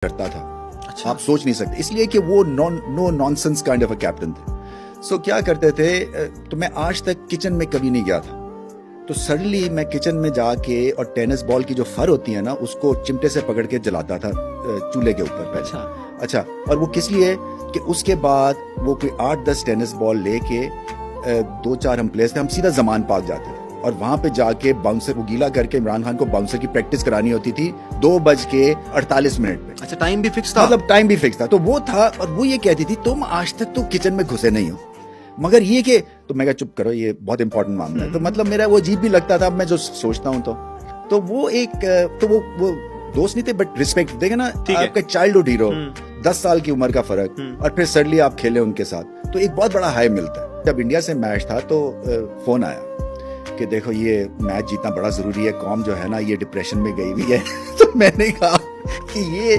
کرتا تھا. آپ سوچ نہیں سکتے, اس لیے کہ وہ no nonsense kind of a captain تھے. سو کیا کرتے تھے, تو میں آج تک کچن میں کبھی نہیں گیا تھا, تو سڈنلی میں کچن میں جا کے اور ٹینس بال کی جو فر ہوتی ہے نا اس کو چمٹے سے پکڑ کے جلاتا تھا چولہے کے اوپر پہلے. اچھا, اور وہ کس لیے کہ اس کے بعد وہ کوئی 8-10 ٹینس بال لے کے 2-4 ہم پلیئرس تھے, ہم سیدھا زمان پارک جاتے تھے اور وہاں پہ جا کے باؤنسر کو گیلا کر کے عمران خان کو باؤنسر کی پریکٹس کرانی ہوتی تھی 2:48 پہ. اچھا, ٹائم بھی فکس تھا, مطلب ٹائم بھی فکس تھا. تو وہ تھا, اور وہ یہ کہتی تھی تم آج تک تو کچن میں گھسے نہیں ہو, مگر یہ کہ تو میں کہا چپ کرو, یہ بہت امپورٹنٹ معاملہ ہے. تو مطلب میرا وہ عجیب بھی لگتا تھا, اب میں جو سوچتا ہوں تو وہ ایک تو وہ دوست نہیں تھے بٹ رسپیکٹ. دیکھیں نا, آپ کا چائلڈہڈ ہیرو, 10 سال کی عمر کا فرق, اور پھر سڈنلی آپ کھیلے ان کے ساتھ, تو ایک بہت بڑا ہائی ملتا ہے. جب انڈیا سے میچ تھا تو فون آیا کہ دیکھو یہ میچ جیتنا بڑا ضروری ہے, قوم جو ہے نا یہ ڈپریشن میں گئی ہوئی ہے. تو میں نے کہا کہ یہ